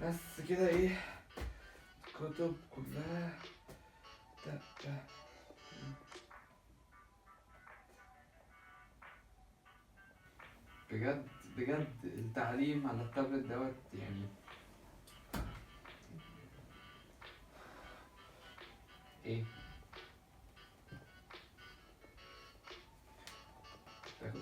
بس كده ايه الكتب كلها. بجد بجد التعليم على التابلت دوت يعني ايه تاخد.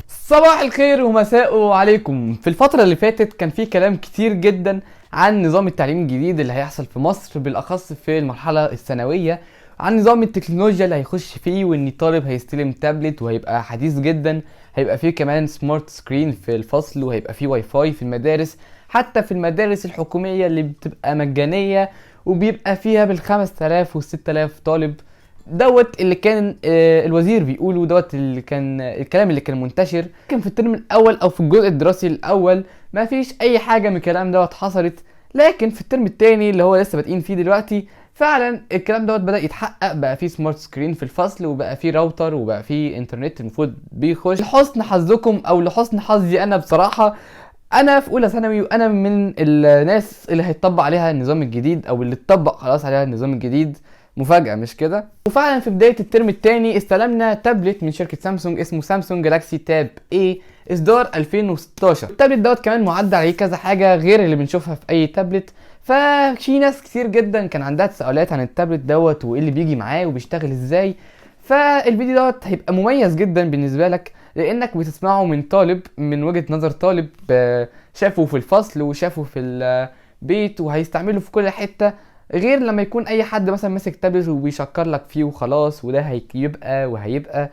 صباح الخير ومساء عليكم. في الفترة اللي فاتت كان في كلام كتير جدا عن نظام التعليم الجديد اللي هيحصل في مصر، بالاخص في المرحلة الثانوية، عن نظام التكنولوجيا اللي هيخش فيه، وان الطالب هيستلم تابلت وهيبقى حديث جدا، هيبقى فيه كمان سمارت سكرين في الفصل، وهيبقى فيه واي فاي في المدارس، حتى في المدارس الحكومية اللي بتبقى مجانية وبيبقى فيها بال5000 وال6000 طالب. دوت اللي كان الوزير بيقوله، دوت اللي كان الكلام اللي كان منتشر. لكن في الترم الاول او في الجزء الدراسي الاول ما فيش اي حاجه من الكلام دوت حصلت. لكن في الترم الثاني اللي هو لسه بادئين فيه دلوقتي، فعلا الكلام دوت بدا يتحقق. بقى فيه سمارت سكرين في الفصل، وبقى فيه راوتر، وبقى فيه انترنت المفروض بيخش. لحسن حظكم او لحسن حظي انا بصراحه، انا في اولى ثانوي وانا من الناس اللي هيتطبق عليها النظام الجديد، او اللي اتطبق خلاص عليها النظام الجديد. مفاجأة مش كده؟ وفعلا في بداية الترم الثاني استلمنا تابلت من شركة سامسونج اسمه سامسونج جالاكسي تاب A اصدار 2016. التابلت دوت كمان معدل عليه كذا حاجة غير اللي بنشوفها في اي تابلت. ففي ناس كتير جدا كان عندها تساؤلات عن التابلت دوت وايه اللي بيجي معاه وبيشتغل ازاي. فالفيديو دوت هيبقى مميز جدا بالنسبة لك، لانك بتسمعه من طالب، من وجهة نظر طالب شافه في الفصل وشافه في البيت وهيستعمله في كل حتة، غير لما يكون اي حد مثلا ماسك تابلت وبيشكر لك فيه وخلاص وده هيبقى وهيبقى.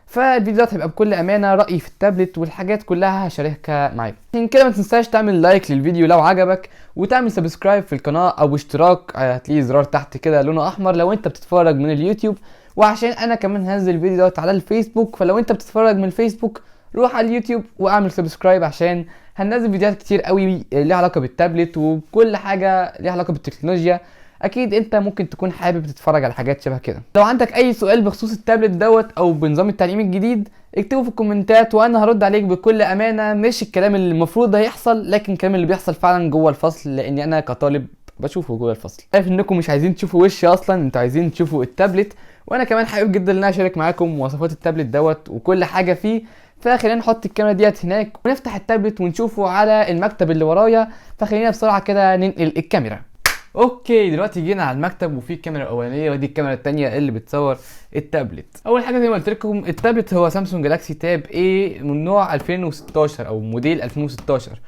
فالفيديو ده هيبقى بكل امانه رايي في التابلت والحاجات كلها هشاركها معاكم. عشان كده ما تنساش تعمل لايك للفيديو لو عجبك، وتعمل سبسكرايب في القناه او اشتراك، هتلاقي زرار تحت كده لونه احمر لو انت بتتفرج من اليوتيوب. وعشان انا كمان هنزل الفيديو دوت على الفيسبوك، فلو انت بتتفرج من الفيسبوك روح على اليوتيوب واعمل سبسكرايب، عشان هننزل فيديوهات كتير قوي ليها علاقه بالتابلت وكل حاجه ليها علاقه بالتكنولوجيا. اكيد انت ممكن تكون حابب تتفرج على حاجات شبه كده. لو عندك اي سؤال بخصوص التابلت دوت او بنظام التعليم الجديد اكتبه في الكومنتات وانا هرد عليك بكل امانه، مش الكلام اللي المفروض هيحصل لكن الكلام اللي بيحصل فعلا جوه الفصل، لاني انا كطالب بشوفه جوه الفصل. عارف انكم مش عايزين تشوفوا وشي اصلا، انتوا عايزين تشوفوا التابلت، وانا كمان حابب جدا ان انا اشارك معاكم مواصفات التابلت دوت وكل حاجه فيه. فخلينا نحط الكاميرا ديت هناك ونفتح التابلت ونشوفه على المكتب اللي ورايا. فخلينا بسرعه كده ننقل الكاميرا. اوكي دلوقتي جينا على المكتب وفي الكاميرا الاولانيه ودي الكاميرا الثانيه اللي بتصور التابلت. اول حاجه زي ما قلت لكم التابلت هو سامسونج جالاكسي تاب A من نوع 2016 او موديل 2016.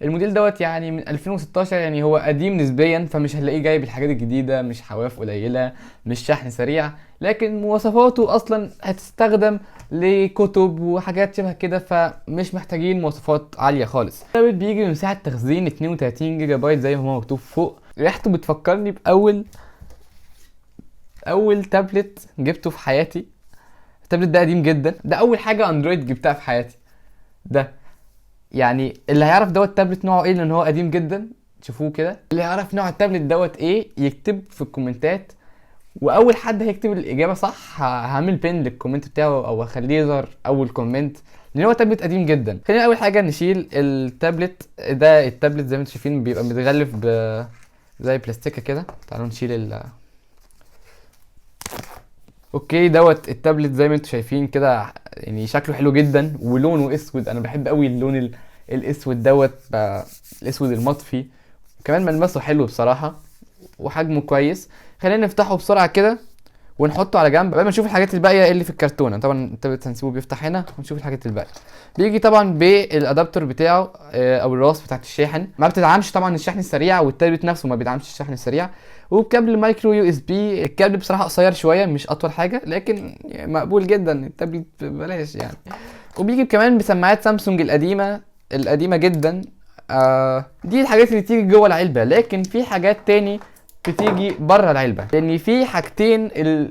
الموديل دوت يعني من 2016، يعني هو قديم نسبيا، فمش هنلاقيه جايب الحاجات الجديده، مش حواف قليله، مش شحن سريع، لكن مواصفاته اصلا هتستخدم لكتب وحاجات شبه كده، فمش محتاجين مواصفات عاليه خالص. التابلت بيجي بمساحه تخزين 32 جيجا بايت زي ما هو مكتوب فوق. ريحته بتفكرني باول تابلت جبته في حياتي. التابلت ده قديم جدا، ده اول حاجه اندرويد جبتها في حياتي. ده يعني اللي هيعرف دوت تابلت نوعه ايه لان هو قديم جدا، شوفوه كده. اللي هيعرف نوع التابلت دوت ايه يكتب في الكومنتات، واول حد هيكتب الاجابه صح هعمل بين للكومنت بتاعه او هخليه يظهر اول كومنت، لان هو تابلت قديم جدا. خلينا اول حاجه نشيل التابلت ده. التابلت زي ما انتم شايفين بيبقى متغلف زي بلاستيكه كده. تعالوا نشيل اوكي دوت التابلت زي ما انتم شايفين كده، يعني شكله حلو جدا ولونه اسود. انا بحب قوي اللون الاسود دوت، الاسود المطفي، وكمان ملمسه حلو بصراحه وحجمه كويس. خلينا نفتحه بسرعه كده ونحطه على جنب قبل ما نشوف الحاجات الباقيه اللي في الكرتونه. طبعا التابلت هنسيبه بيفتح هنا ونشوف الحاجات الباقيه. بيجي طبعا بالادابتر بتاعه او الراس بتاعت الشاحن، ما بتدعمش طبعا الشحن السريع، والتابلت نفسه ما بيدعمش الشحن السريع. وبكابل مايكرو يو اس بي، الكابل بصراحه قصير شويه مش اطول حاجه، لكن مقبول جدا، التابلت ببلاش يعني. وبيجي كمان بسماعات سامسونج القديمه جدا. دي الحاجات اللي تيجي جوه العلبه، لكن في حاجات تاني بتيجي بره العلبه، لان في حاجتين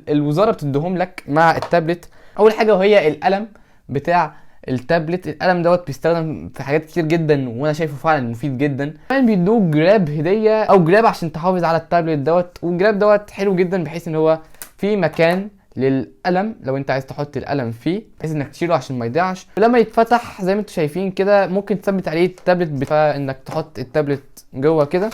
الوزاره بتديهم لك مع التابلت. اول حاجه وهي القلم بتاع التابلت. القلم دوت بيستخدم في حاجات كتير جدا، وانا شايفه فعلا مفيد جدا. كمان بيدوك جراب هديه او جراب عشان تحافظ على التابلت دوت، والجراب دوت حلو جدا بحيث ان هو في مكان للقلم لو انت عايز تحط القلم فيه، بحيث انك تشيله عشان ما يضيعش. ولما يتفتح زي ما انتم شايفين كده ممكن تثبت عليه التابلت، فانك تحط التابلت جوه كده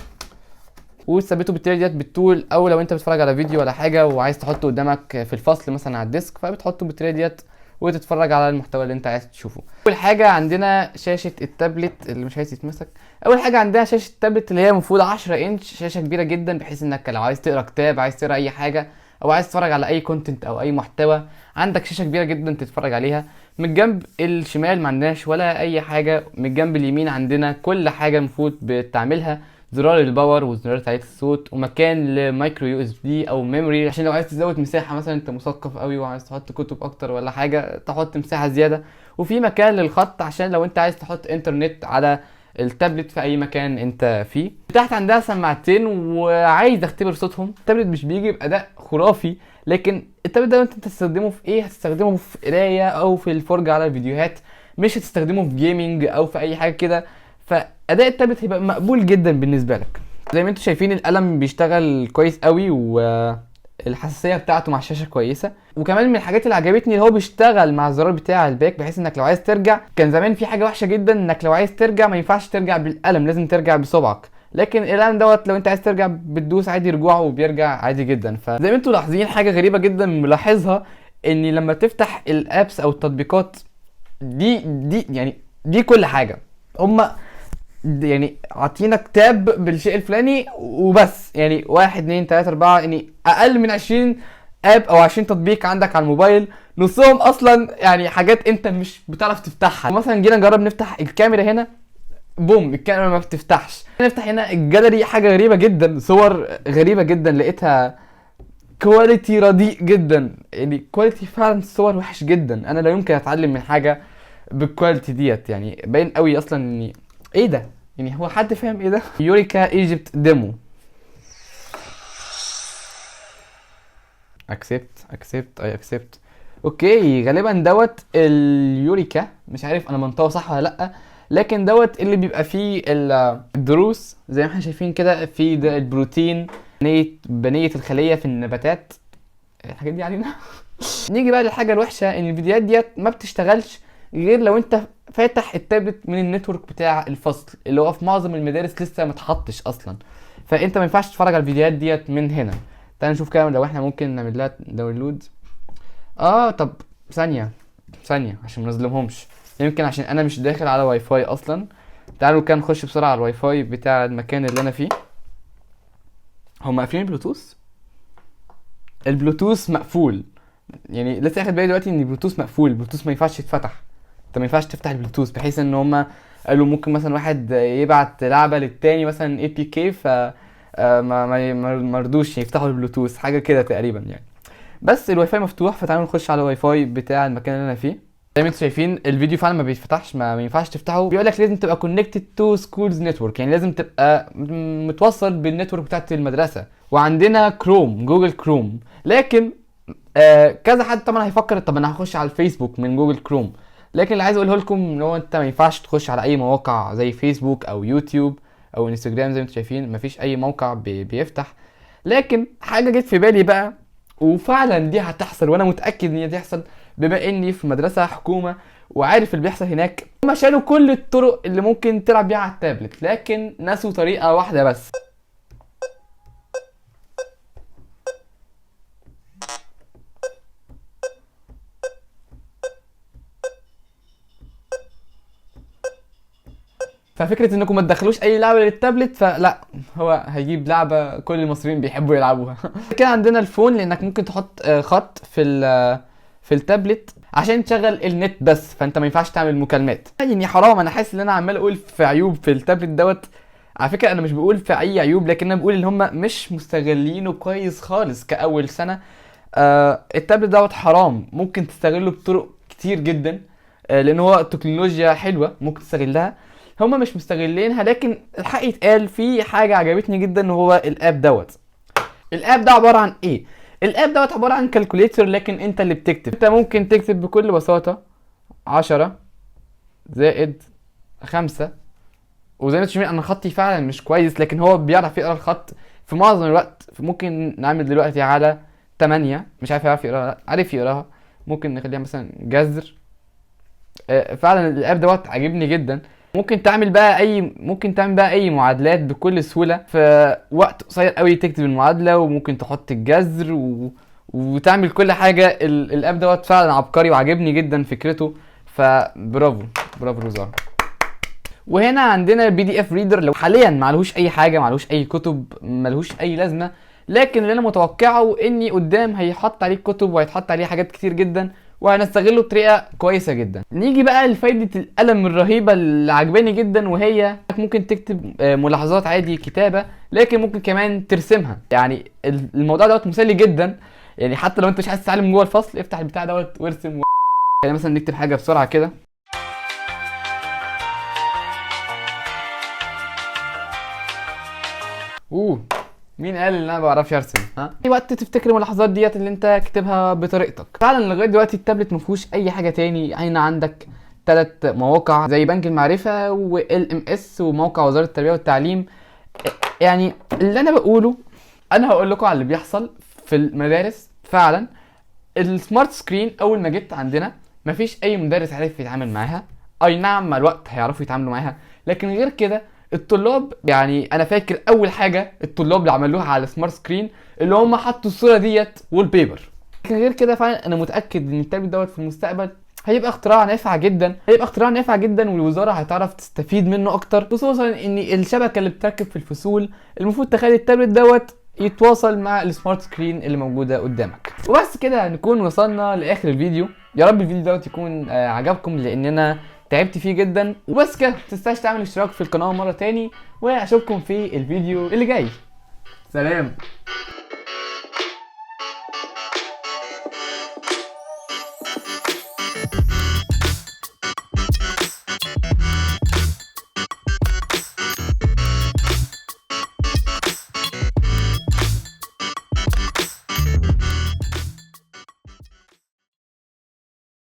وتثبته بالطريقه ديت بالطول، او لو انت بتتفرج على فيديو ولا حاجه وعايز تحطه قدامك في الفصل مثلا على الديسك، فبتحطه بالطريقه ديت وتتفرج على المحتوى اللي انت عايز تشوفه. اول حاجه عندنا شاشه التابلت اللي مش عايز يتمسك. اول حاجه عندنا شاشه التابلت اللي هي المفروض 10 انش، شاشه كبيره جدا بحيث انك لو عايز تقرا كتاب، عايز تقرا اي حاجه، او عايز تتفرج على اي كونتنت او اي محتوى، عندك شاشه كبيره جدا تتفرج عليها. من الجنب الشمال ما عندناش ولا اي حاجه. من الجنب اليمين عندنا كل حاجه المفروض بتعملها، زرار الباور وزرار تعليق الصوت، ومكان لمايكرو يو اس بي او ميموري عشان لو عايز تزود مساحه، مثلا انت مثقف قوي وعايز تحط كتب اكتر ولا حاجه تحط مساحه زياده. وفي مكان للخط عشان لو انت عايز تحط انترنت على التابلت في اي مكان انت فيه. تحت عندها سماعتين وعايز اختبر صوتهم. التابلت مش بيجي باداء خرافي، لكن التابلت ده انت هتستخدمه في ايه؟ هتستخدمه في قرايه او في الفرجه على الفيديوهات، مش هتستخدمه في جيمنج او في اي حاجه كده. فاداء التابلت هيبقى مقبول جدا بالنسبه لك. زي ما انتم شايفين القلم بيشتغل كويس قوي، والحساسيه بتاعته مع الشاشه كويسه. وكمان من الحاجات اللي عجبتني اللي هو بيشتغل مع الزرار بتاع الباك، بحيث انك لو عايز ترجع، كان زمان في حاجه وحشه جدا انك لو عايز ترجع ما ينفعش ترجع بالقلم، لازم ترجع بصبعك. لكن القلم دوت لو انت عايز ترجع بتدوس عادي رجوع وبيرجع عادي جدا. فزي ما انتم لاحظين حاجه غريبه جدا ملاحظها، ان لما تفتح الابس او التطبيقات دي يعني دي كل حاجه هما يعني عاطينك تاب بالشيء الفلاني وبس. يعني 1 2 3 4، يعني اقل من 20 اب او 20 تطبيق عندك على الموبايل، نصهم اصلا يعني حاجات انت مش بتعرف تفتحها. مثلا جينا نجرب نفتح الكاميرا هنا، بوم الكاميرا ما بتفتحش. نفتح هنا الجاليري، حاجه غريبه جدا، صور غريبه جدا لقيتها كواليتي رديء جدا. يعني كواليتي فعلا الصور وحش جدا. انا لا يمكن اتعلم من حاجه بالكواليتي ديت، يعني باين قوي اصلا اني ايه ده. يعني هو حد فاهم ايه ده؟ يوريكا ايجيبت ديمو. اكسبت. اوكي غالبا دوت اليوريكا، مش عارف انا منطقه صح ولا لا، لكن دوت اللي بيبقى فيه الدروس زي ما احنا شايفين كده، في ده البروتين، بنيه الخليه في النباتات، الحاجات دي علينا. نيجي بقى للحاجه الوحشه، ان الفيديوهات ديت ما بتشتغلش غير لو انت فاتح التابلت من النتورك بتاع الفصل، اللي هو في معظم المدارس لسه ما اتحطش اصلا. فانت ما ينفعش تتفرج على الفيديوهات ديت من هنا. تعال نشوف كده لو احنا ممكن نعمل لها داونلود. طب ثانيه عشان ما نظلمهمش، يمكن عشان انا مش داخل على واي فاي اصلا. تعالوا كده نخش بسرعه على الواي فاي بتاع المكان اللي انا فيه. هم قافلين البلوتوث؟ البلوتوث مقفول، يعني لسه اخد بالي دلوقتي ان البلوتوث مقفول. البلوتوث ما ينفعش يتفتح، انت ما ينفعش تفتح البلوتوث، بحيث ان هما قالوا ممكن مثلا واحد يبعت لعبه للتاني مثلا اي بي كي، ف ما رضوش يفتحوا البلوتوث، حاجه كده تقريبا يعني. بس الواي فاي مفتوح، فتعالوا نخش على الواي فاي بتاع المكان اللي انا فيه. زي ما انتم شايفين الفيديو فعلا ما بيتفتحش، ما ينفعش تفتحه. بيقول لك لازم تبقى كونكتد تو سكولز نتورك، يعني لازم تبقى متوصل بالنتورك بتاعت المدرسه. وعندنا كروم، جوجل كروم، لكن كذا حد طبعا هيفكر طب انا هخش على الفيسبوك من جوجل كروم، لكن اللي عايز اقوله لكم ان هو انت ما ينفعش تخش على اي مواقع زي فيسبوك او يوتيوب او انستجرام. زي ما انتم شايفين مفيش اي موقع بيفتح. لكن حاجه جت في بالي بقى، وفعلا دي هتحصل وانا متاكد ان هي هتحصل، بما اني في مدرسه حكومه وعارف اللي بيحصل هناك. هما شالوا كل الطرق اللي ممكن تلعب بيها على التابلت، لكن نسوا طريقه واحده بس. ففكره انكم ما تدخلوش اي لعبه للتابلت، فلا، هو هيجيب لعبه كل المصريين بيحبوا يلعبوها. كده عندنا الفون، لانك ممكن تحط خط في التابلت عشان تشغل النت بس، فانت ما ينفعش تعمل مكالمات. يعني حرام، انا حاسس ان انا عمال اقول في عيوب في التابلت دوت. على فكره انا مش بقول في اي عيوب، لكن انا بقول ان هم مش مستغلينه كويس خالص كاول سنه. التابلت دوت حرام، ممكن تستغله بطرق كتير جدا. لان هو تكنولوجيا حلوه ممكن تستغلها، هم مش مستغلينها. لكن الحق يتقال، في حاجه عجبتني جدا وهو الاب دوت. الاب ده عباره عن ايه؟ الاب دوت عباره عن كالكوليتر، لكن انت اللي بتكتب. انت ممكن تكتب بكل بساطه 10 زائد 5. وزي ما انتم شايفين انا خطي فعلا مش كويس، لكن هو بيعرف يقرا الخط في معظم الوقت. ممكن نعمل دلوقتي على 8، مش عارف يعرف يقراها، لا عارف يقراها. ممكن نخليها مثلا جذر. فعلا الاب دوت عاجبني جدا. ممكن تعمل بقى اي معادلات بكل سهوله في وقت قصير قوي. تكتب المعادله وممكن تحط الجذر وتعمل كل حاجه. الاب دوت فعلا عبقري وعجبني جدا فكرته. فبرافو، برافو وزاره. وهنا عندنا البي دي اف ريدر، لو حاليا معلهوش اي حاجه، معلهوش اي كتب، ملهوش اي لازمه. لكن اللي انا متوقعه اني قدام هيحط عليه كتب وهيتحط عليه حاجات كتير جدا، وهنستغله بطريقه كويسه جدا. نيجي بقى لفايده القلم الرهيبه اللي عجباني جدا، وهي ممكن تكتب ملاحظات عادي كتابه، لكن ممكن كمان ترسمها. يعني الموضوع دوت مسلي جدا. يعني حتى لو انت مش عايز تتعلم جوه الفصل، افتح البتاع دوت وارسم. يعني مثلا نكتب حاجه بسرعه كده. مين قال ان انا ما بعرفش ارسم؟ في وقت تفتكر الملاحظات ديت اللي انت كاتبها بطريقتك. فعلا لغايه دلوقتي التابلت ما فيهوش اي حاجه تاني. هنا عندك 3 مواقع زي بنك المعرفه والMS وموقع وزاره التربيه والتعليم. يعني اللي انا بقوله، انا هقول لكم على اللي بيحصل في المدارس. فعلا السمارت سكرين اول ما جت عندنا مفيش اي مدرس عارف يتعامل معاها. اي نعم مع الوقت هيعرفوا يتعاملوا معاها، لكن غير كده الطلاب، يعني انا فاكر اول حاجه الطلاب اللي عملوها على السمارت سكرين اللي هم حطوا الصوره ديت وول بيبر. لكن غير كده فعلا انا متاكد ان التابلت دوت في المستقبل هيبقى اختراع نافع جدا، والوزاره هتعرف تستفيد منه اكتر. خصوصا ان الشبكه اللي بتركب في الفصول المفروض تخلي التابلت دوت يتواصل مع السمارت سكرين اللي موجوده قدامك. وبس كده نكون وصلنا لاخر الفيديو. يا رب الفيديو دوت يكون عجبكم، لاننا تعبت فيه جدا. وبس كده متنساش تعمل اشتراك في القناه مره تاني، واشوفكم في الفيديو اللي جاي. سلام.